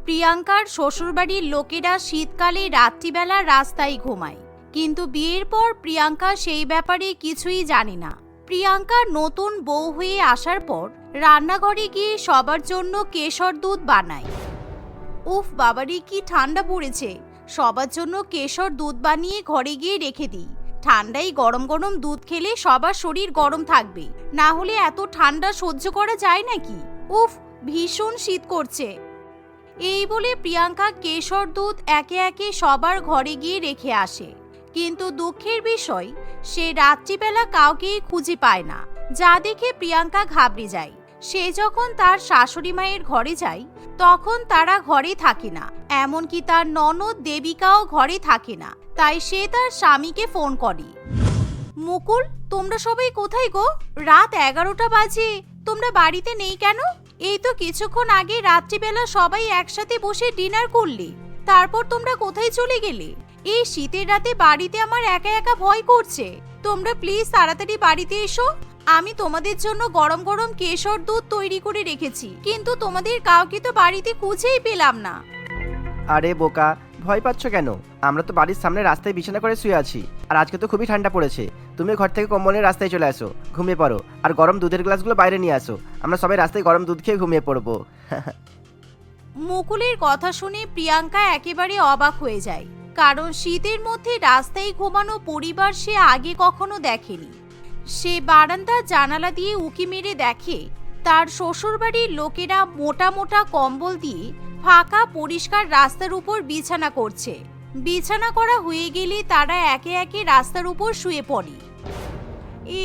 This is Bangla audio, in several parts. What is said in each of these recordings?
প্রিয়াঙ্কার শ্বশুরবাড়ির লোকেরা শীতকালে রাত্রিবেলা রাস্তায় ঘুমায়, কিন্তু বিয়ের পর প্রিয়াঙ্কা সেই ব্যাপারে কিছুই জানে না। প্রিয়াঙ্কা নতুন বউ হয়ে আসার পর রান্নাঘরে গিয়ে সবার জন্য কেশর দুধ বানায়। উফ বাবারে, কি ঠান্ডা পড়েছে! সবার জন্য কেশর দুধ বানিয়ে ঘরে গিয়ে রেখে দিই। ঠান্ডায় গরম গরম দুধ খেলে সবার শরীর গরম থাকবে, না হলে এত ঠান্ডা সহ্য করা যায় নাকি? উফ, ভীষণ শীত করছে। এই বলে প্রিয়াঙ্কা কেশর দুধ একে একে সবার ঘরে গিয়ে রেখে আসে, কিন্তু দুঃখের বিষয় সে রাত্রিবেলা কাউকেই খুঁজে পায় না, যা দেখে প্রিয়াঙ্কা ঘাবড়ে যায়। সে যখন তার শাশুড়ি মায়ের ঘরে যায় তখন তারা ঘরে থাকে না, এমনকি তার ননদ দেবিকাও ঘরে থাকে না। তাই সে তার স্বামীকে ফোন করে। মুকুল, তোমরা সবাই কোথায় গো? রাত 11টা বাজে, তোমরা বাড়িতে নেই কেন? এই তো কিছুক্ষণ আগে রাত্রিবেলা সবাই একসাথে বসে ডিনার করলে, তারপর তোমরা কোথায় চলে গেলে? এই শীতের রাতে বাড়িতে আমার একা একা ভয় করছে। তোমরা প্লিজ তাড়াতাড়ি বাড়িতে এসো। আমি তোমাদের জন্য গরম গরম কেশর দুধ তৈরি করে রেখেছি, কিন্তু তোমাদের কাউকে তো বাড়িতে খুঁজেই পেলাম না। আরে বোকা, ভয় পাচ্ছ কেন? আমরা তো বাড়ির সামনে রাস্তায় বিছানা করে শুয়ে আছি, আর আজকে তো খুবই ঠান্ডা পড়েছে। তুমি ঘর থেকে কম্বল নিয়ে রাস্তায় চলে আসো, ঘুমিয়ে পড়ো, আর গরম দুধের গ্লাসগুলো বাইরে নিয়ে আসো। আমরা সবাই রাস্তায় গরম দুধ খেয়ে ঘুমিয়ে পড়বো। মুকুলের কথা শুনে প্রিয়াঙ্কা একেবারে অবাক হয়ে যায়, কারণ শীতের মধ্যে রাস্তায় ঘুমানো পরিবার সে আগে কখনো দেখেনি। সে বারান্দার জানালা দিয়ে উঁকি মেরে দেখে তার শ্বশুরবাড়ির লোকেরা মোটা মোটা কম্বল দিয়ে ফাঁকা পরিষ্কার রাস্তার উপর বিছানা করছে। বিছানা করা হয়ে গেলে তারা একে একে রাস্তার উপর শুয়ে পড়ে।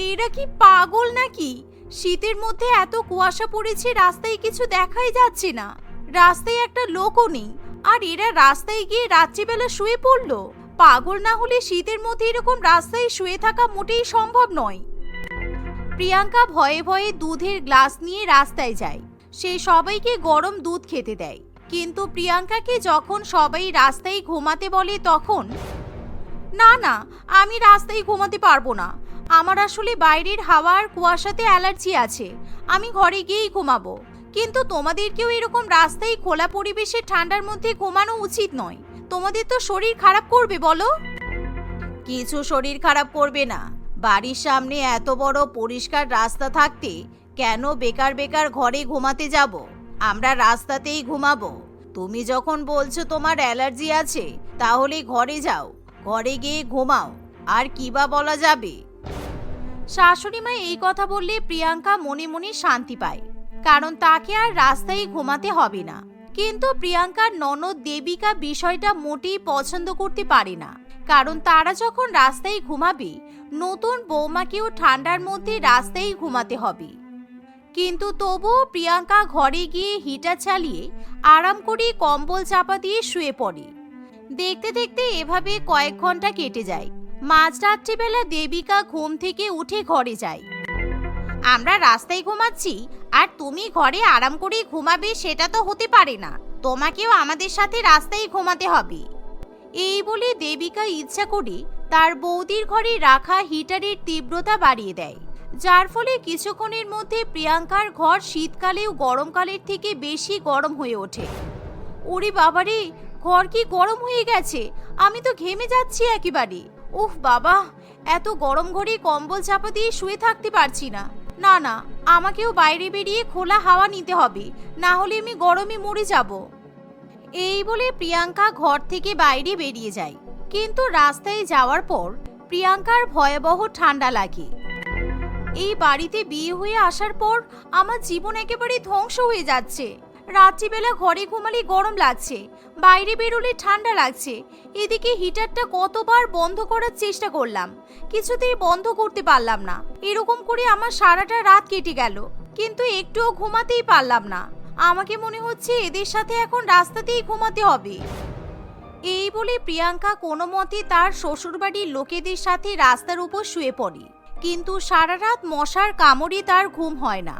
এরা কি পাগল নাকি? শীতের মধ্যে এত কুয়াশা পড়েছে, রাস্তায় কিছু দেখাই যাচ্ছে না, রাস্তায় একটা লোকও নেই, আর এরা রাস্তায় গিয়ে রাত্রিবেলা শুয়ে পড়লো। পাগল না হলে শীতের মধ্যে এরকম রাস্তায় শুয়ে থাকা মোটেই সম্ভব নয়। প্রিয়াঙ্কা ভয়ে ভয়ে দুধের গ্লাস নিয়ে রাস্তায় যায়। সে সবাইকে গরম দুধ খেতে দেয়, কিন্তু প্রিয়াঙ্কাকে যখন সবাই রাস্তায় ঘুমাতে বলে তখন, না না, আমি রাস্তায় ঘুমাতে পারবো না, আমার আসলে বাইরের হাওয়া আর কুয়াশাতে অ্যালার্জি আছে, আমি ঘরে গিয়েই ঘুমাবো। কিন্তু তোমাদেরকেও এরকম রাস্তায় খোলা পরিবেশে ঠান্ডার মধ্যে ঘুমানো উচিত নয়, তোমাদের তো শরীর খারাপ করবে। বলো, কিছু শরীর খারাপ করবে না। বাড়ির সামনে এত বড় পরিষ্কার রাস্তা থাকতে কেন বেকার বেকার ঘরে ঘুমাতে যাব? আমরা রাস্তাতেই ঘুমাবো। তুমি যখন বলছো তোমার অ্যালার্জি আছে, তাহলে ঘরে যাও, ঘরে গিয়ে ঘুমাও, আর কি বা বলা যাবে? শাশুড়ি মা এই কথা বললে প্রিয়াঙ্কা মনে মনে শান্তি পায়, কারণ তাকে আর রাস্তায় ঘুমাতে হবে না। কিন্তু প্রিয়াঙ্কার ননদ দেবিকা বিষয়টা মোটেই পছন্দ করতে পারে না, কারণ তারা যখন রাস্তায় ঘুমাবে, নতুন বৌমাকেও ঠান্ডার মধ্যে রাস্তায় ঘুমাতে হবে। কিন্তু তবুও প্রিয়াঙ্কা ঘরে গিয়ে হিটার চালিয়ে আরাম করে কম্বল চাপা দিয়ে শুয়ে পড়ে। দেখতে দেখতে এভাবে কয়েক ঘন্টা কেটে যায়। মাঝরাত্রিবেলা দেবিকা ঘুম থেকে উঠে ঘরে যায়। আমরা রাস্তায় ঘুমাচ্ছি আর তুমি ঘরে আরাম করে ঘুমাবে, সেটা তো হতে পারে না, তোমাকেও আমাদের সাথে রাস্তায় ঘুমাতে হবে। এই বলে দেবিকা ইচ্ছা করে তার বৌদির ঘরে রাখা হিটারের তীব্রতা বাড়িয়ে দেয়, যার ফলে কিছুক্ষণের মধ্যে প্রিয়াঙ্কার ঘর শীতকালেও গরমকালের থেকে বেশি গরম হয়ে ওঠে। ওরে বাবারে, ঘর কি গরম হয়ে গেছে! আমি তো ঘেমে যাচ্ছি একেবারে। উফ বাবা, এত গরম ঘরে কম্বল চাপা দিয়ে শুয়ে থাকতে পারছি না। না না, আমাকেও বাইরে বেরিয়ে খোলা হাওয়া নিতে হবে, না হলে আমি গরমে মরে যাব। এই বলে প্রিয়াঙ্কা ঘর থেকে বাইরে বেরিয়ে যায়, কিন্তু রাস্তায় যাওয়ার পর প্রিয়াঙ্কার ভয়াবহ ঠান্ডা লাগে। এই বাড়িতে বিয়ে হয়ে আসার পর আমার জীবন একেবারে ধ্বংস হয়ে যাচ্ছে। রাত্রিবেলা ঘরে ঘুমালে গরম লাগছে, বাইরে বেরোলে ঠান্ডা লাগছে। এদিকে হিটারটা কতবার বন্ধ করার চেষ্টা করলাম, কিছুতেই বন্ধ করতে পারলাম না। এরকম করে আমার সারাটা রাত কেটে গেল, কিন্তু একটুও ঘুমাতেই পারলাম না। আমাকে মনে হচ্ছে এদের সাথে এখন রাস্তাতেই ঘুমাতে হবে। এই বলে প্রিয়াঙ্কা কোনো মতে তার শ্বশুরবাড়ির লোকেদের সাথে রাস্তার উপর শুয়ে পড়ে, কিন্তু সারা রাত মশার কামড়ে তার ঘুম হয় না।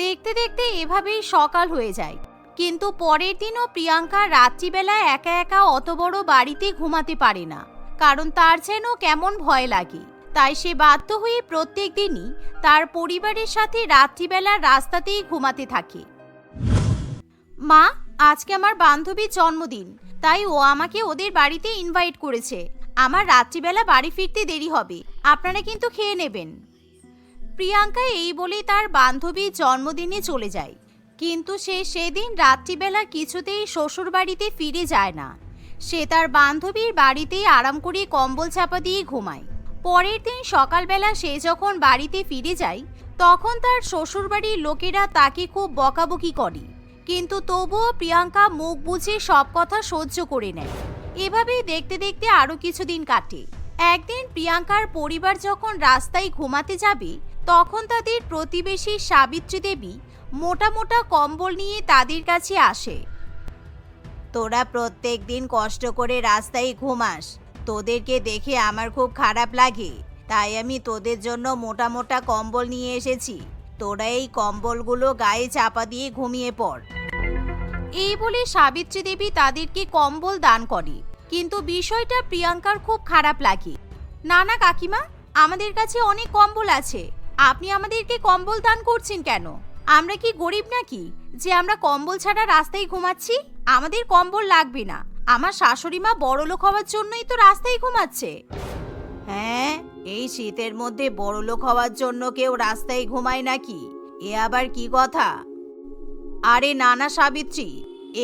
দেখতে দেখতে এভাবেই সকাল হয়ে যায়, কিন্তু পরের দিনও প্রিয়াঙ্কা রাত্রিবেলা একা একা অত বড় বাড়িতে ঘুমাতে পারে না, কারণ তার যেন কেমন ভয় লাগে। তাই সে বাধ্য হয়ে প্রত্যেক দিনই তার পরিবারের সাথে রাত্রিবেলা রাস্তাতেই ঘুমাতে থাকে। মা, আজকে আমার বান্ধবীর জন্মদিন, তাই ও আমাকে ওদের বাড়িতে ইনভাইট করেছে। আমার রাত্রিবেলা বাড়ি ফিরতে দেরি হবে, আপনারা কিন্তু খেয়ে নেবেন। প্রিয়াঙ্কা এই বলে তার বান্ধবীর জন্মদিনে চলে যায়, কিন্তু সে সেদিন রাত্রিবেলা কিছুতেই শ্বশুর বাড়িতে ফিরে যায় না। সে তার বান্ধবীর বাড়িতেই আরাম করে কম্বল চাপা দিয়ে ঘুমায়। পরের দিন সকালবেলা সে যখন বাড়িতে ফিরে যায়, তখন তার শ্বশুরবাড়ির লোকেরা তাকে খুব বকাবকি করে, কিন্তু তবুও প্রিয়াঙ্কা মুখ বুজে সব কথা সহ্য করে নেয়। এভাবেই দেখতে দেখতে আরো কিছুদিন কাটে। একদিন প্রিয়াঙ্কার পরিবার যখন রাস্তায় ঘুমাতে যাবে, তখন তাদের প্রতিবেশী সাবিত্রী দেবী মোটা মোটা কম্বল নিয়ে তাদের কাছে আসে। তোরা প্রত্যেক দিন কষ্ট করে রাস্তায় ঘুমাস, তোদেরকে দেখে আমার খুব খারাপ লাগে, তাই আমি তোদের জন্য মোটা মোটা কম্বল নিয়ে এসেছি। তোরা এই কম্বলগুলো গায়ে চাপা দিয়ে ঘুমিয়ে পড়। এই বলে সাবিত্রী দেবী তাদেরকে কম্বল দান করে, কিন্তু বিষয়টা প্রিয়াঙ্কার খুব খারাপ লাগে। না না কাকিমা, আমাদের কাছে অনেক কম্বল আছে, আপনি আমাদেরকে কম্বল দান করছেন কেন? আমরা কি গরিব নাকি যে আমরা কম্বল ছাড়া রাস্তায় ঘুমাচ্ছি? আমাদের কম্বল লাগবে না, আমার শাশুড়ি মা বড়লোক হওয়ার জন্যই তো রাস্তায় ঘুমাচ্ছে। হ্যাঁ, এই শীতের মধ্যে বড়লোক হওয়ার জন্য কেউ রাস্তায় ঘুমায় নাকি? এ আবার কি কথা? আরে না না সাবিত্রী,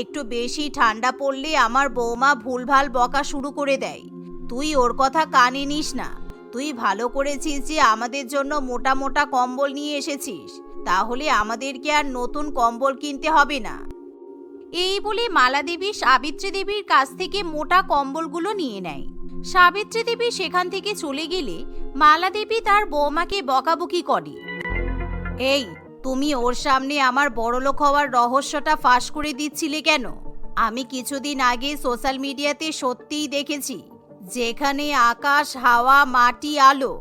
একটু বেশি ঠান্ডা পড়লে আমার বৌমা ভুলভাল বকা শুরু করে দেয়। তুই ওর কথা কানে নিস না। তুই ভালো করেছিস যে আমাদের জন্য মোটা মোটা কম্বল নিয়ে এসেছিস, তাহলে আমাদেরকে আর নতুন কম্বল কিনতে হবে না। এই বলে মালা দেবী সাবিত্রী দেবীর কাছ থেকে মোটা কম্বলগুলো নিয়ে নেয়। সাবিত্রী দেবী সেখান থেকে চলে গেলে মালা দেবী তার বৌমাকে বকাবকি করে। এই, তুমি ওর সামনে আমার বড়লোক হওয়ার রহস্যটা ফাঁস করে দিচ্ছিলে কেন? আমি কিছুদিন আগে সোশ্যাল মিডিয়াতে সত্যিই দেখেছি, যেখানে আকাশ, হাওয়া, মাটি, আলো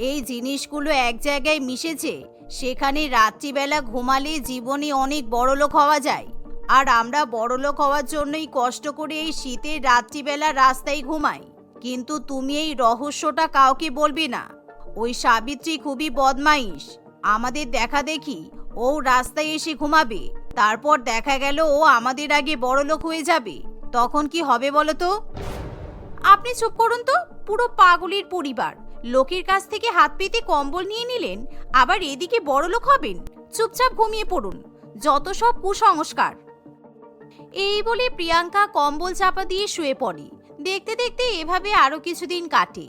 এই জিনিসগুলো এক জায়গায় মিশেছে, সেখানে রাত্রিবেলা ঘুমালে জীবনে অনেক বড়লোক হওয়া যায়। আর আমরা বড়লোক হওয়ার জন্যই কষ্ট করে এই শীতের রাত্রিবেলা রাস্তায় ঘুমাই। কিন্তু তুমি এই রহস্যটা কাউকে বলবে না। ওই সাবিত্রী খুবই বদমাইশ। আমাদের দেখা দেখি ও রাস্তায় এসে ঘুমাবে, তারপর দেখা গেল ও আমাদের আগে বড়লোক হয়ে যাবে, তখন কি হবে বলো তো? আপনি চুপ করুন তো, পুরো পাগলের পরিবার। লোকের কাছ থেকে হাত পেতে কম্বল নিয়ে নিলেন, আবার এদিকে বড়লোক হবেন? চুপচাপ ঘুমিয়ে পড়ুন, যত সব কুসংস্কার। এই বলে প্রিয়াঙ্কা কম্বল চাপা দিয়ে শুয়ে পড়ে। দেখতে দেখতে এভাবে আরো কিছুদিন কাটে।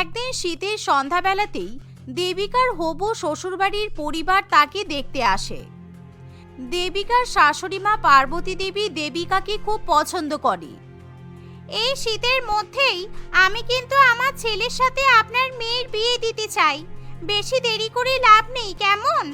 একদিন শীতের সন্ধ্যাবেলাতেই দেবিকার হবু শ্বশুরবাড়ির পরিবার তাকে দেখতে আসে। দেবিকার শাশুড়ি মা পার্বতী দেবী দেবিকাকে খুব পছন্দ করে। এই শীতের মধ্যেই আমি কিন্তু আমার ছেলের সাথে আপনার মেয়ের বিয়ে দিতে চাই, বেশি দেরি করে লাভ নেই, কেমন?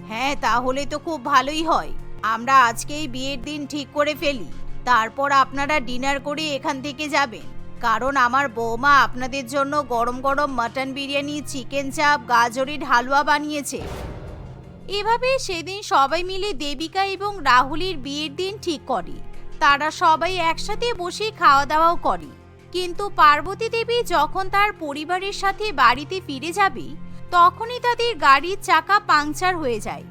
হ্যাঁ, তাহলে তো খুব ভালোই হয়। আমরা আজকেই বিয়ের দিন ঠিক করে ফেলি, তারপর আপনারা ডিনার করে এখান থেকে যাবেন, কারণ আমার বৌমা আপনাদের জন্য গরম গরম মাটন বিরিয়ানি, চিকেন চাপ, গাজরের হালুয়া বানিয়েছে। এভাবে সেদিন সবাই মিলে দেবিকা এবং রাহুলের বিয়ের দিন ঠিক করে। তারা সবাই একসাথে বসে খাওয়া দাওয়াও করে। কিন্তু পার্বতী দেবী যখন তার পরিবারের সাথে বাড়িতে ফিরে যাবে, তখনই তাদের গাড়ির চাকা পাংচার হয়ে যায়।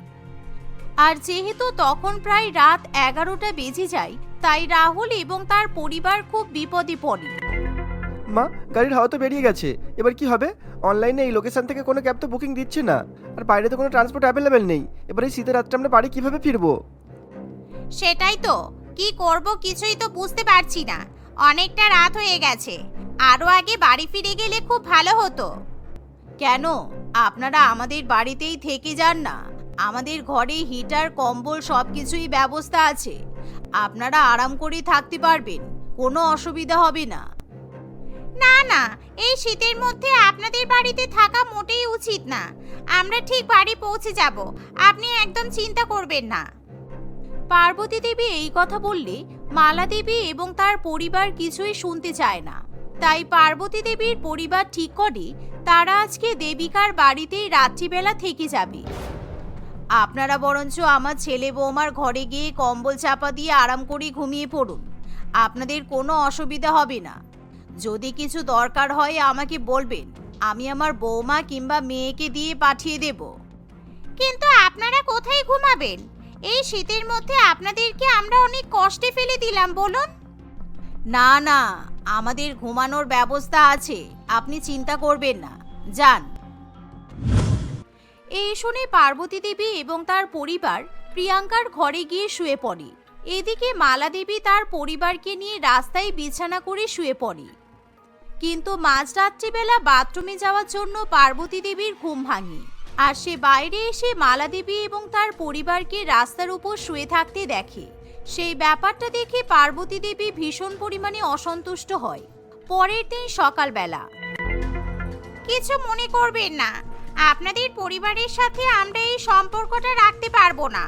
আর যেহেতু তখন প্রায় রাত 11টা বেজে যায়, তাই রাহুল এবং তার পরিবার খুব বিপদে পড়ে। মা, গাড়ির হাওয়া তো বেরিয়ে গেছে, এবার কি হবে? অনলাইনে এই লোকেশন থেকে কোনো ক্যাব তো বুকিং দিচ্ছে না, আর বাইরে তো কোনো ট্রান্সপোর্ট অ্যাভেলেবেল নেই। এবার এই শীতের রাত্রে আমরা বাড়ি কিভাবে ফিরবো? সেটাই তো, কি করব কিছুই তো বুঝতে পারছি না। অনেকটা রাত হয়ে গেছে, আরো আগে বাড়ি ফিরে গেলে খুব ভালো হতো। কেন, আপনারা আমাদের বাড়িতেই থেকে যান না। আমাদের ঘরে হিটার, কম্বল সবকিছুই ব্যবস্থা আছে। আপনারা আরাম করে থাকতে পারবেন, কোনো অসুবিধা হবে না। না না, এই শীতের মধ্যে আপনাদের বাড়িতে থাকা মোটেই উচিত না। আমরা ঠিক বাড়ি পৌঁছে যাব, আপনি একদম চিন্তা করবেন না। পার্বতী দেবী এই কথা বললে মালা দেবী এবং তার পরিবার কিছুই শুনতে চায় না। তাই পার্বতী দেবীর পরিবার ঠিক করে তারা আজকে দেবিকার বাড়িতেই রাত্রিবেলা থেকে যাবে। আপনারা বরঞ্চ আমার ছেলে বৌমার ঘরে গিয়ে কম্বল চাপা দিয়ে আরাম করে ঘুমিয়ে পড়ুন, আপনাদের কোনো অসুবিধা হবে না। যদি কিছু দরকার হয় আমাকে বলবেন, আমি আমার বৌমা কিংবা মেয়েকে দিয়ে পাঠিয়ে দেব। কিন্তু আপনারা কোথায় ঘুমাবেন? এই শীতের মধ্যে আপনাদেরকে আমরা অনেক কষ্টে ফেলে দিলাম বলুন? না না, আমাদের ঘুমানোর ব্যবস্থা আছে, আপনি চিন্তা করবেন না, যান। এই শুনে পার্বতী দেবী এবং তার পরিবার প্রিয়াঙ্কার ঘরে গিয়ে শুয়ে পড়ে। এদিকে মালা দেবী তার পরিবারকে নিয়ে রাস্তায় বিছানা করে শুয়ে পড়ে। কিন্তু মাঝরাত্রিবেলা বাথরুমে যাওয়ার জন্য পার্বতী দেবীর ঘুম ভাঙে, আর সে বাইরে এসে মালা দেবী এবং তার পরিবারকে রাস্তার উপর শুয়ে থাকতে দেখে। সেই ব্যাপারটা দেখে পার্বতী দেবী ভীষণ পরিমাণে অসন্তুষ্ট হয়। পরের দিন সকালবেলা, কিছু মনে করবেন না, আপনাদের পরিবারের সাথে আমরা এই সম্পর্কটা রাখতে পারবো না।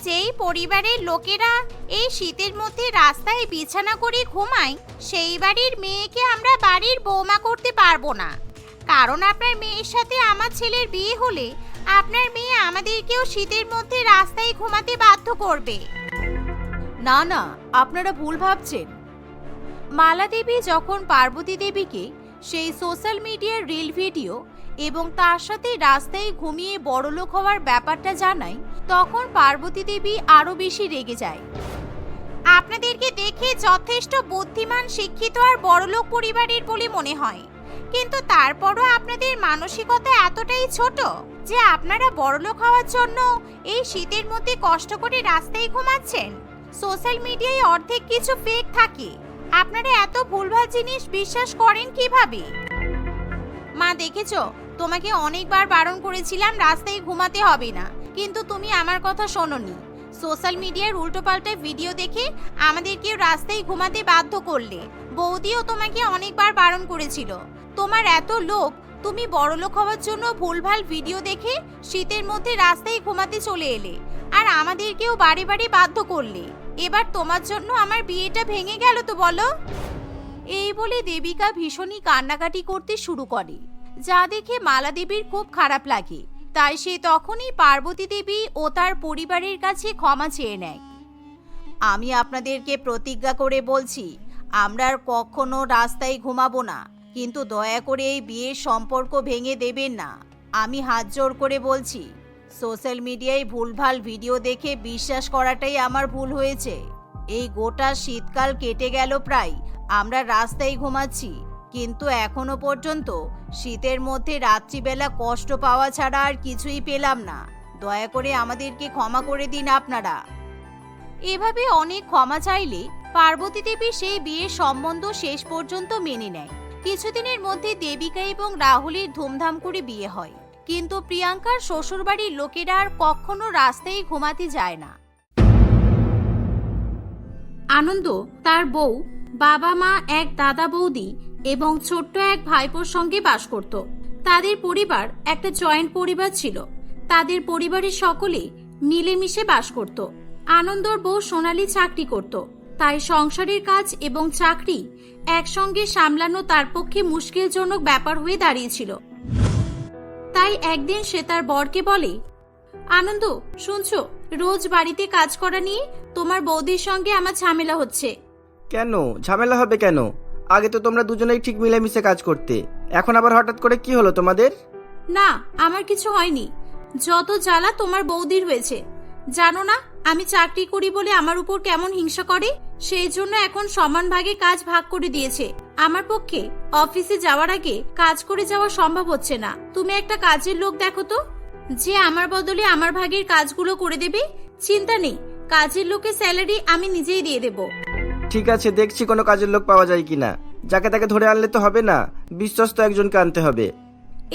যেই পরিবারের লোকেরা এই শীতের মধ্যে রাস্তায় বিছানা করে ঘুমায়, সেই বাড়ির মেয়েকে আমরা বাড়ির বৌমা করতে পারবো না। কারণ আপনার মেয়ের সাথে আমার ছেলের বিয়ে হলে আপনার মেয়ে আমাদেরকেও শীতের মধ্যে রাস্তায় ঘুমাতে বাধ্য করবে। না না, আপনারা ভুল ভাবছেন। মালা দেবী যখন পার্বতী দেবীকে সেই সোশ্যাল মিডিয়ার রিল ভিডিও এবং তার সাথে রাস্তায় ঘুমিয়ে বড়লোক হওয়ার ব্যাপারটা জানায়, তখন পার্বতী দেবী আরো বেশি রেগে যায়। আপনাদেরকে দেখে যথেষ্ট বুদ্ধিমান, শিক্ষিত আর বড়লোক পরিবারের বলে মনে হয়, কিন্তু তারপরও আপনাদের মানসিকতা এতটাই ছোট যে আপনারা বড়লোক হওয়ার জন্য এই শীতের মধ্যে কষ্ট করে রাস্তায় ঘুমাচ্ছেন। সোশ্যাল মিডিয়ায় অর্ধেক কিছু ফেক থাকে, আপনারা এত ভুলভাল জিনিস বিশ্বাস করেন কিভাবে? মা দেখেছো, তোমাকে অনেকবার বারণ করেছিলাম রাস্তায় ঘুমাতে হবে না, কিন্তু তুমি আমার কথা শোনোনি। সোশ্যাল মিডিয়ার উল্টোপাল্টা ভিডিও দেখে আমাদেরকেও রাস্তায় ঘুমাতে বাধ্য করলে। বৌদিও তোমাকে অনেকবার বারণ করেছিল। তোমার এত লোভ, তুমি বড়লোক হওয়ার জন্য ভুলভাল ভিডিও দেখে শীতের মধ্যে রাস্তায় ঘুমাতে চলে এলে, আর আমাদেরকেও বাড়ি বাড়ি বাধ্য করলে। এবার তোমার জন্য আমার বিয়েটা ভেঙে গেল তো বলো? এই বলে দেবিকা ভীষণই কান্নাকাটি করতে শুরু করে, যা দেখে মালা দেবীর খুব খারাপ লাগে। তাই সে তখনই পার্বতী দেবী ও তার পরিবারের কাছে ক্ষমা চেয়ে নেয়। আমি আপনাদেরকে প্রতিজ্ঞা করে বলছি, আমরা আর কখনো রাস্তায় ঘুমাবো না, কিন্তু দয়া করে এই বিয়ের সম্পর্ক ভেঙে দেবেন না। আমি হাত জোর করে বলছি, সোশ্যাল মিডিয়ায় ভুলভাল ভিডিও দেখে বিশ্বাস করাটাই আমার ভুল হয়েছে। এই গোটা শীতকাল কেটে গেল প্রায়, আমরা রাস্তায় ঘুমাচ্ছি, কিন্তু এখনো পর্যন্ত শীতের মধ্যে রাত্রিবেলা কষ্ট পাওয়া ছাড়া আর কিছুই পেলাম না। দয়া করে আমাদেরকে ক্ষমা করে দিন আপনারা। এভাবে অনেক ক্ষমা চাইলে পার্বতী দেবী সেই বিয়ের সম্বন্ধ শেষ পর্যন্ত মেনে নেয়। কিছুদিনের মধ্যে দেবিকা এবং রাহুলের ধুমধাম করে বিয়ে হয়, কিন্তু প্রিয়াঙ্কার শ্বশুরবাড়ির লোকেরা আর কখনো রাস্তায় ঘুমাতে যায় না। আনন্দ তার বউ, বাবা মা, এক দাদা বৌদি এবং ছোট্ট এক ভাইপোর সঙ্গে বাস করত। তাদের পরিবার একটা জয়েন্ট পরিবার ছিল। তাদের পরিবারের সকলে মিলেমিশে বাস করত। আনন্দর বউ সোনালী চাকরি করত, তাই সংসারের কাজ এবং চাকরি একসঙ্গে সামলানো তার পক্ষে মুশকিলজনক ব্যাপার হয়ে দাঁড়িয়েছিল। তাই একদিন সে তার বরকে বলে, আনন্দ শুনছো, রোজ বাড়িতে কাজ করা নিয়ে তোমার বৌদির সঙ্গে আমার ঝামেলা হচ্ছে। কেন ঝামেলা হবে কেন? আগে তো তোমরা দুজনেই ঠিক মিলেমিশে কাজ করতে, এখন আবার হঠাৎ করে কি হলো তোমাদের? না, আমার কিছু হয়নি, যত জ্বালা তোমার বৌদির হয়েছে। জানো না আমি চাকরি করি বলে আমার উপর কেমন হিংসা করে? সেই জন্য এখন সমান ভাগে কাজ ভাগ করে দিয়েছে। আমার পক্ষে অফিসে যাওয়ার আগে কাজ করে যাওয়া সম্ভব হচ্ছে না। তুমি একটা কাজের লোক দেখো তো, যে আমার বদলে আমার ভাগের কাজগুলো করে দেবে। চিন্তা নেই, কাজের লোকের স্যালারি আমি নিজেই দিয়ে দেব। ঠিক আছে, দেখছি কোনো কাজের লোক পাওয়া যায় কিনা। যাকে তাকে ধরে আনলে তো হবে না, বিশ্বস্ত একজনকে আনতে হবে।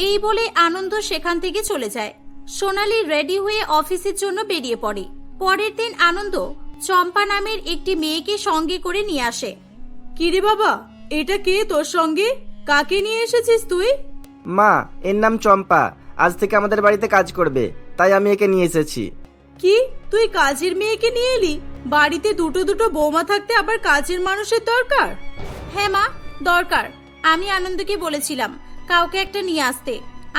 এই বলে আনন্দ সেখান থেকে চলে যায়। সোনালী রেডি হয়ে অফিসের জন্য বেরিয়ে পড়ে। পরের দিন আনন্দ চম্পা নামের একটি মেয়েকে সঙ্গে করে নিয়ে আসে। কিরে বাবা, এটা কে তোর সঙ্গে? কাকে নিয়ে এসেছিস তুই? মা, এর নাম চম্পা, আজ থেকে আমাদের বাড়িতে কাজ করবে, তাই আমি একে নিয়ে এসেছি। কি, তুই কাজের মেয়েকে নিয়ে এলি? বাড়িতে দুটো দুটো বৌমা থাকতে আবার কাজের মানুষের দরকার? হ্যাঁ মা, দরকার। আমি আনন্দকে বলেছিলাম কাউকে একটা নিয়ে আসতে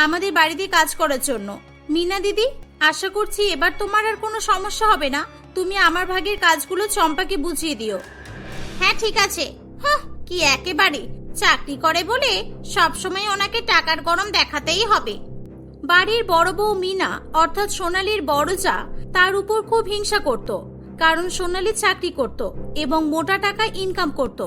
আমাদের বাড়িতে কাজ করার জন্য। মিনা দিদি, আশা করছি এবার তোমার আর কোনো সমস্যা হবে না। তুমি আমার ভাগের কাজগুলো চম্পাকে বুঝিয়ে দিও। হ্যাঁ ঠিক আছে। কি একেবারে চাকরি করে বলে সবসময় ওনাকে টাকার গরম দেখাতেই হবে। বাড়ির বড় বউ মিনা অর্থাৎ সোনালীর বড় যা তার উপর খুব হিংসা করত, কারণ সোনালী চাকরি করত এবং মোটা টাকা ইনকাম করত।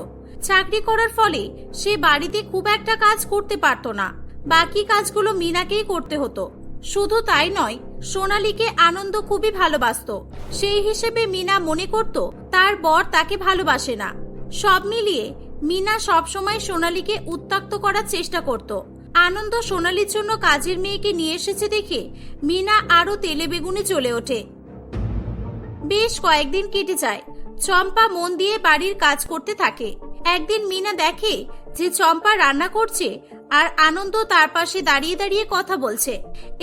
চাকরি করার ফলে সে বাড়িতে খুব একটা কাজ করতে পারত না, বাকি কাজগুলো মিনাকেই করতে হতো। শুধু তাই নয়, সোনালীকে আনন্দ খুবই ভালোবাসতো, সেই হিসেবে মিনা মনে করত তার বর তাকে ভালোবাসে না। সব মিলিয়ে মিনা সবসময় সোনালীকে উত্ত্যক্ত করার চেষ্টা করত। আনন্দ সোনালীর জন্য কাজের মেয়েকে নিয়ে এসেছে দেখে মিনা আরো তেলে বেগুনে জ্বলে ওঠে। বেশ কয়েকদিন কেটে যায়। চম্পা মন দিয়ে বাড়ির কাজ করতে থাকে। একদিন মিনা দেখে যে চম্পা রান্না করছে আর আনন্দ তার পাশে দাঁড়িয়ে দাঁড়িয়ে কথা বলছে।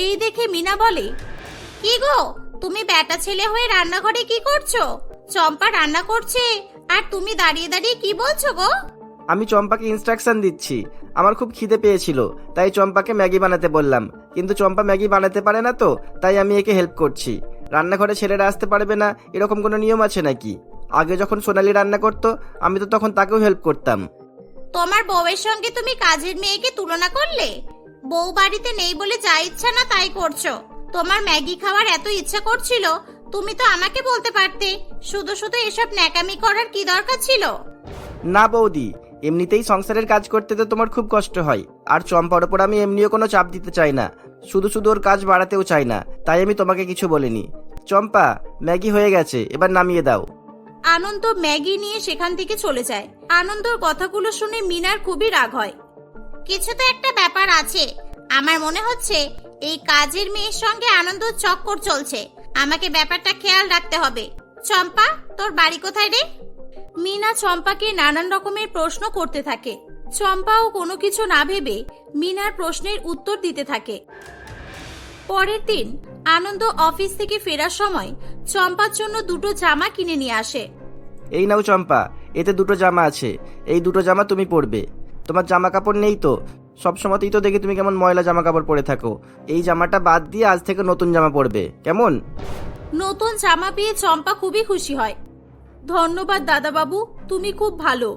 এই দেখে মিনা বলে, কি গো, তুমি বেটা ছেলে হয়ে রান্নাঘরে কি করছো? চম্পা রান্না করছে আর তুমি দাঁড়িয়ে দাঁড়িয়ে কি বলছো গো? আমি চম্পাকে ইনস্ট্রাকশন দিচ্ছি। আমার খুব খিদে পেয়েছিল, তাই চম্পাকে ম্যাগি বানাতে বললাম, কিন্তু চম্পা ম্যাগি বানাতে পারে না, তো তাই আমি একে হেল্প করছি। রান্নাঘরে ছেলেরা আসতে পারবে না এরকম কোনো নিয়ম আছে নাকি? আগে যখন সোনালী রান্না করতো আমি তো তখন তাকেও হেল্প করতাম। তোমার বউয়ের সঙ্গে তুমি কাজের মেয়েকে তুলনা করলে? বউ বাড়িতে নেই বলে যা ইচ্ছা না তাই করছো। তোমার ম্যাগি খাওয়ার এত ইচ্ছা করছিল, তুমি তো আমাকে বলতে পারতে। শুধু শুধু এসব ন্যাকামি করার কি দরকার ছিল? না বৌদি, এমনিতেই সংসারের কাজ করতে তো তোমার খুব কষ্ট হয়, আর চম্পার ওপর আমি এমনিও কোনো চাপ দিতে চাই না, শুধু শুধু ওর কাজ বাড়াতেও চাই না, তাই আমি তোমাকে কিছু বলিনি। চম্পা, ম্যাগি হয়ে গেছে, এবার নামিয়ে দাও। আনন্দ ম্যাগি নিয়ে সেখান থেকে চলে যায়। আনন্দর কথাগুলো শুনে মিনার খুবই রাগ হয়। কিছু তো একটা ব্যাপার আছে। আমার মনে হচ্ছে এই কাজের মেয়ের সঙ্গে আনন্দ চক্কর চলছে। আমাকে ব্যাপারটা খেয়াল রাখতে হবে। চম্পা, তোর বাড়ি কোথায় রে? মিনা চম্পাকে নানান রকমের প্রশ্ন করতে থাকে। চম্পাও কোনো কিছু না ভেবে মিনার প্রশ্নের উত্তর দিতে থাকে। পরের দিন আনন্দ অফিস থেকে ফেরার সময় চম্পার জন্য দুটো জামা কিনে নিয়ে আসে। এই নাও চম্পা, এতে দুটো জামা আছে, এই দুটো জামা তুমি পরবে। তোমার জামা কাপড় নেই তো? সবসময়তেই তো দেখি তুমি কেমন ময়লা জামা কাপড় পরে থাকো। এই জামাটা বাদ দিয়ে আজ থেকে নতুন জামা পরবে, কেমন? নতুন জামা পেয়ে চম্পা খুবই খুশি হয়। ধন্যবাদ দাদাবাবু, তুমি খুব ভালো।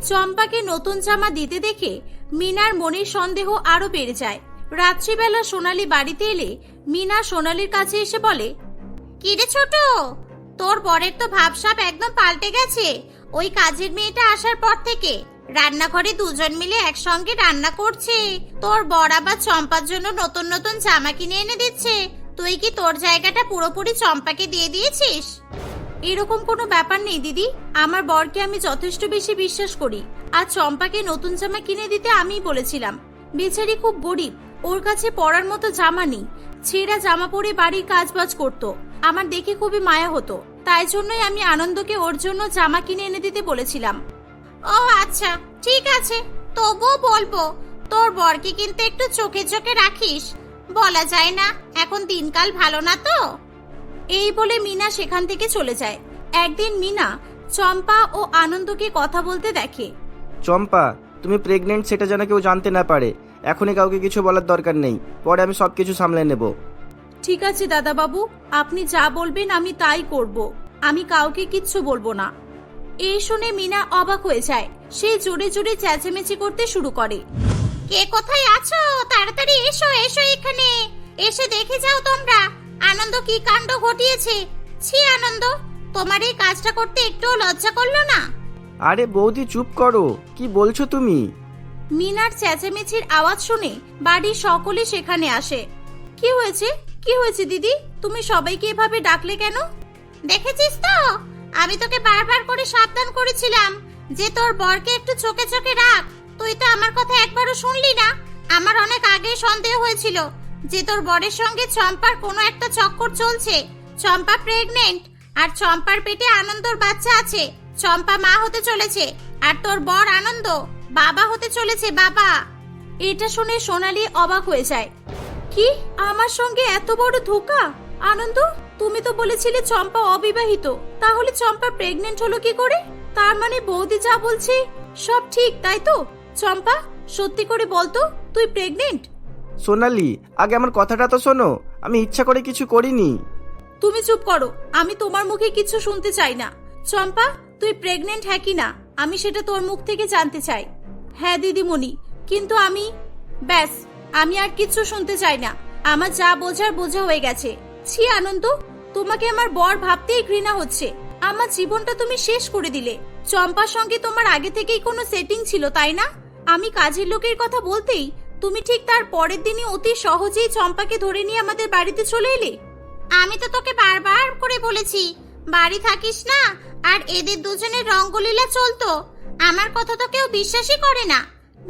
চম্পাকে নতুন জামা দিতে দেখে মিনার মনের সন্দেহ আরো বেড়ে যায়। রাত্রিবেলা সোনালী বাড়িতে এলে মিনা সোনালীর কাছে এসে বলে, কি রে ছোট, তোর বরের তো ভাবসাব একদম পাল্টে গেছে ওই কাজের মেয়েটা আসার পর থেকে। রান্নাঘরে দুজন মিলে একসঙ্গে রান্না করছে, তোর বর আবার চম্পার জন্য নতুন নতুন জামা কিনে এনে দিচ্ছে। তুই কি তোর জায়গাটা পুরোপুরি চম্পাকে দিয়ে দিয়েছিস? এরকম কোনো ব্যাপার নেই দিদি, আমার বরকে আমি যথেষ্ট বেশি বিশ্বাস করি। আর চম্পাকে নতুন জামা কিনে দিতে আমিই বলেছিলাম। বেচারি খুব গরিব, ওর কাছে পরার মতো জামা নেই। ছেঁড়া জামা পরে বাড়ির কাজবাজ করতো। আমার দেখে খুবই মায়া হতো, তাই জন্যই আমি আনন্দকে ওর জন্য জামা কিনে এনে দিতে বলেছিলাম। ও আচ্ছা, ঠিক আছে, তবুও বলবো তোর বরকে কিন্তু একটু চোখে চোখে রাখিস। বলা যায় না এখন দিনকাল ভালো না তো। এই বলে মিনা সেখান থেকে চলে যায়। একদিন মিনা চম্পা ও আনন্দকে কথা বলতে দেখে। চম্পা, তুমি প্রেগনেন্ট সেটা যেন কেউ জানতে না পারে। এখনই কাউকে কিছু বলার দরকার নেই, পরে আমি সবকিছু সামলে নেব। ঠিক আছে দাদাবাবু, আপনি যা বলবেন আমি তাই করব। আমি কাউকে কিচ্ছু বলবো না। এই শুনে মিনা অবাক হয়ে যায়। সে জোরে জোরে চেঁচামেচি করতে শুরু করে। কে কোথায় আছো? তাড়াতাড়ি এসো, এসো এখানে। এসে দেখে যাও তোমরা আনন্দ কি কাণ্ড ঘটিয়েছে। ছি আনন্দ, তোমার এই কাজটা করতে একটুও লজ্জা করলো না? আরে বৌদি চুপ করো, কি বলছো তুমি? মিনার চেঁচামেচির আওয়াজ শুনে বাড়ির সকলে সেখানে আসে। কি হয়েছে, কি হয়েছে দিদি? তুমি সবাইকে এভাবে ডাকলে কেন? দেখেছিস তো, আমি তোকে বারবার করে সাবধান করেছিলাম যে তোর বরকে একটু চোখে চোখে রাখ। তুই তো আমার কথা একবারও শুনলি না। আমার অনেক আগে সন্দেহ হয়েছিল যে তোর বরের সঙ্গে চম্পার কোনো একটা চক্কর চলছে। চম্পা প্রেগনেন্ট, আর চম্পার পেটে আনন্দর বাচ্চা আছে। চম্পা মা হতে চলেছে, আর তোর বর আনন্দ বাবা হতে চলেছে, বাবা। এটা শুনে সোনালী অবাক হয়ে যায়। কি, আমার সঙ্গে এত বড় ধোঁকা? আনন্দ, তুমি তো বলেছিলে চম্পা অবিবাহিত, তাহলে চম্পা প্রেগনেন্ট হলো কি করে? তার মানে বৌদি যা বলছে সব ঠিক, তাই তো? চম্পা, সত্যি করে বলতো তুই প্রেগনেন্ট? সোনালী, আগে আমার কথাটা তো শোনো, আমি ইচ্ছা করে কিছু করিনি। তুমি চুপ করো, আমি তোমার মুখে কিছু শুনতে চাই না। চম্পা, তুই প্রেগনেন্ট হ্যাঁ কি না, আমি সেটা তোর মুখ থেকে জানতে চাই। হ্যাঁ দিদিমণি, কিন্তু আমি... ব্যাস, আমি আর কিচ্ছু শুনতে চাই না। আমার যা বোঝার বোঝা হয়ে গেছে। ছি আনন্দ, তোমাকে আমার বর ভাবতেই ঘৃণা হচ্ছে। আমার জীবনটা তুমি শেষ করে দিলে। চম্পার সঙ্গে তোমার আগে থেকেই কোনো সেটিং ছিল, তাই না? আমি কাজের লোকের কথা বলতেই তুমি ঠিক তার পরের দিনই অতি সহজেই চম্পাকে ধরে নিয়ে আমাদের বাড়িতে চলে এলে। আমি তো তোকে বারবার করে বলেছি বাড়ি থাকিস না, আর এদের দুজনের রঙ্গলীলা চলতো। আমার কথা তো কেউ বিশ্বাসই করে না।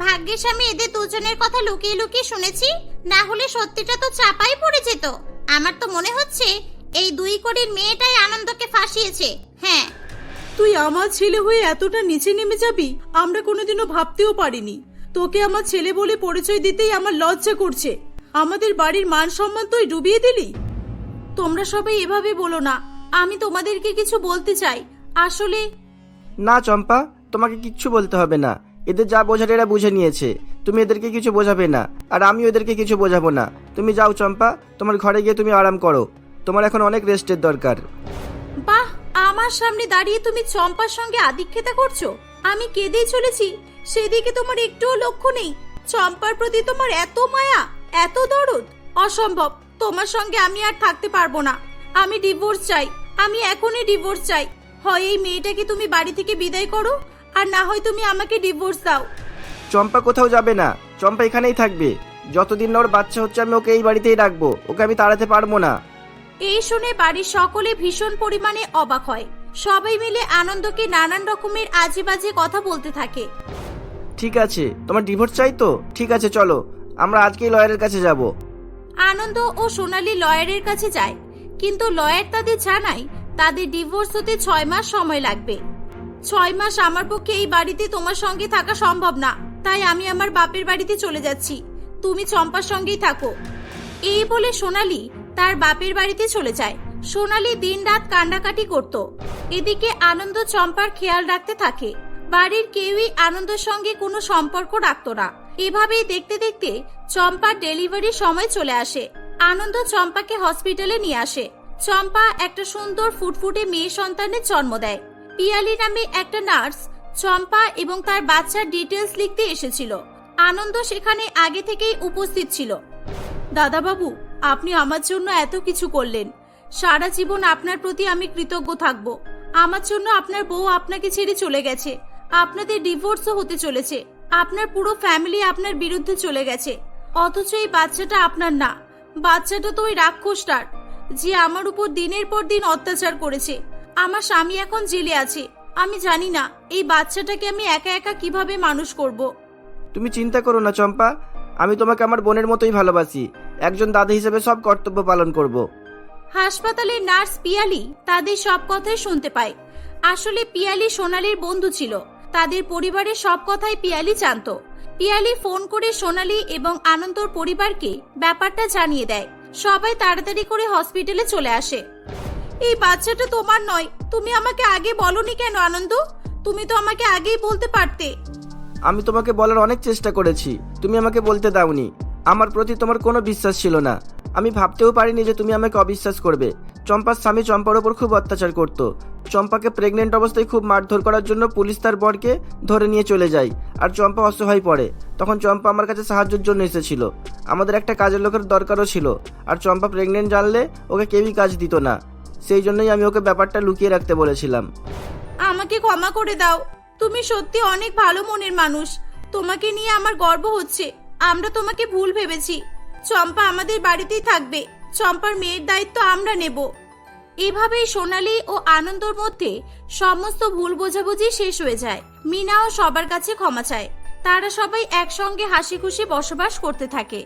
ভাগ্যিস আমি এদের দুজনের কথা লুকিয়ে লুকিয়ে শুনেছি, না হলে সত্যিটা তো চাপাই পড়ে যেত। আমার তো মনে হচ্ছে এই 2 কোটির মেয়েটাই আনন্দকে ফাঁসিয়েছে। হ্যাঁ, তুই আমার ছেলে হয়ে এতটা নিচে নেমে যাবি আমরা কোনোদিনও ভাবতেও পারিনি। তোকে আমার ছেলে বলে পরিচয় দিতেই আমার লজ্জা করছে। আমাদের বাড়ির মান সম্মান তুই ডুবিয়ে দিলি। তোমরা সবাই এভাবে বলো না, আমি তোমাদেরকে কিছু বলতে চাই। আসলে না চম্পা, তোমাকে কিচ্ছু বলতে হবে না। এদের যা বোঝার এরা বুঝে নিয়েছে। তুমি এদেরকে কিছু বোঝাবে না, আর আমি ওদেরকে কিছু বোঝাবো না। তুমি যাও চম্পা, তোমার ঘরে গিয়ে তুমি আরাম করো। তোমার এখন অনেক রেস্টের দরকার। বাহ, আমার সামনে দাঁড়িয়ে তুমি চম্পার সঙ্গে আদিক্ষেতা করছো। আমি কেঁদেই চলেছি, সেদিকে তোমার একটুও লক্ষ্য নেই। চম্পার প্রতি তোমার এত মায়া, এত দরদ। অসম্ভব, তোমার সঙ্গে আমি আর থাকতে পারবো না। আমি ডিভোর্স চাই, আমি এখনই ডিভোর্স চাই। হয় এই মেয়েটাকে তুমি বাড়ি থেকে বিদায় করো, আর না হয় তুমি আমাকে ডিভোর্স দাও। চম্পা কোথাও যাবে না, চম্পা এখানেই থাকবে। যতদিন না ওর বাচ্চা হচ্ছে আমি ওকে এই বাড়িতেই রাখবো, ওকে আমি তাড়াতে পারবো না। এই শুনে বাড়ির সকলে ভীষণ পরিমাণে অবাক হয়। সবাই মিলে আনন্দকে নানান রকমের আজে বাজে কথা বলতে থাকে। ঠিক আছে, তোমার ডিভোর্স চাই তো? ঠিক আছে, চলো আমরা আজকেই লয়ারের কাছে যাব। আনন্দ ও সোনালী লয়ারের কাছে যায়, কিন্তু লয়ার তাদের জানায় তাদের ডিভোর্স হতে 6 মাস সময় লাগবে। 6 মাস আমার পক্ষে এই বাড়িতে তোমার সঙ্গে থাকা সম্ভব না, তাই আমি আমার বাপের বাড়িতে চলে যাচ্ছি। তুমি চম্পার সঙ্গেই থাকো। এই বলে সোনালী তার বাপের বাড়িতে চলে যায়। সোনালী দিনরাত কান্নাকাটি করত। এদিকে আনন্দ চম্পার খেয়াল রাখতে থাকে। বাড়ির কেউই আনন্দের সঙ্গে কোনো সম্পর্ক রাখত না। এভাবেই দেখতে দেখতে চম্পার ডেলিভারির সময় চলে আসে। আনন্দ চম্পাকে হসপিটালে নিয়ে আসে। চম্পা একটা সুন্দর ফুটফুটে মেয়ে সন্তানের জন্ম দেয়। পিয়ালি নামে একটা নার্স চম্পা এবং তার বাচ্চার ডিটেলস লিখতে এসেছিল। আনন্দ সেখানে আগে থেকেই উপস্থিত ছিল। দাদাবাবু, আপনি আমার জন্য এত কিছু করলেন। সারা জীবন আপনার প্রতি আমি কৃতজ্ঞ থাকব। আমার জন্য আপনার বউ আপনাকে ছেড়ে চলে গেছে। আপনাদের ডিভোর্সও হতে চলেছে। আপনার পুরো ফ্যামিলি আপনার বিরুদ্ধে চলে গেছে। অথচ এই বাচ্চাটা আপনার না। বাচ্চাটা তো ওই রাক্ষসটার, যে আমার উপর দিনের পর দিন অত্যাচার করেছে। আমার স্বামী এখন জেলে আছে। আমি জানি না এই বাচ্চাটাকে আমি একা একা কিভাবে মানুষ করব। তুমি চিন্তা করো না চম্পা, আমি তোমাকে আমার বোনের মতোই ভালোবাসি। একজন দাদা হিসেবে সব কর্তব্য পালন করব। হাসপাতালের নার্স পিয়ালি তাদের সব কথাই শুনতে পায়। আসলে পিয়ালি সোনালীর বন্ধু ছিল। তাদের পরিবারের সব কথাই পিয়ালি জানতো। পিয়ালি ফোন করে সোনালী এবং আনন্দর পরিবারকে ব্যাপারটা জানিয়ে দেয়। সবাই তাড়াতাড়ি করে হসপিটালে চলে আসে। এই বাচ্চাটা তোমার নয়, তুমি আমাকে আগে বলনি কেন আনন্দ? তুমি তো আমাকে আগেই বলতে পারতে। আমি তোমাকে বলার অনেক চেষ্টা করেছি, তুমি আমাকে বলতে দাওনি। আমার প্রতি তোমার কোনো বিশ্বাস ছিল না। আমি ভাবতেও পারিনি যে তুমি আমাকে অবিশ্বাস করবে। চম্পার স্বামী চম্পার ওপর খুব অত্যাচার করত। চম্পাকে প্রেগনেন্ট অবস্থায় খুব মারধর করার জন্য পুলিশ তার বরকে ধরে নিয়ে চলে যায়, আর চম্পা অসহায় পড়ে। তখন চম্পা আমার কাছে সাহায্যের জন্য এসেছিল। আমাদের একটা কাজের লোকের দরকারও ছিল, আর চম্পা প্রেগনেন্ট জানলে ওকে কেউই কাজ দিত না। সেই জন্যই আমি ওকে ব্যাপারটা লুকিয়ে রাখতে বলেছিলাম। আমাকে ক্ষমা করে দাও। তুমি সত্যি অনেক ভালো মনের মানুষ। তোমাকে নিয়ে আমার গর্ব হচ্ছে। আমরা তোমাকে ভুল ভেবেছি। চম্পা আমাদের বাড়িতেই থাকবে। চম্পার মেয়ের দায়িত্ব আমরা নেব। এভাবেই সোনালী ও আনন্দর মধ্যে সমস্ত ভুল বোঝাবুঝি শেষ হয়ে যায়। মিনাও সবার কাছে ক্ষমা চায়। তারা সবাই একসঙ্গে হাসি খুশি বসবাস করতে থাকে।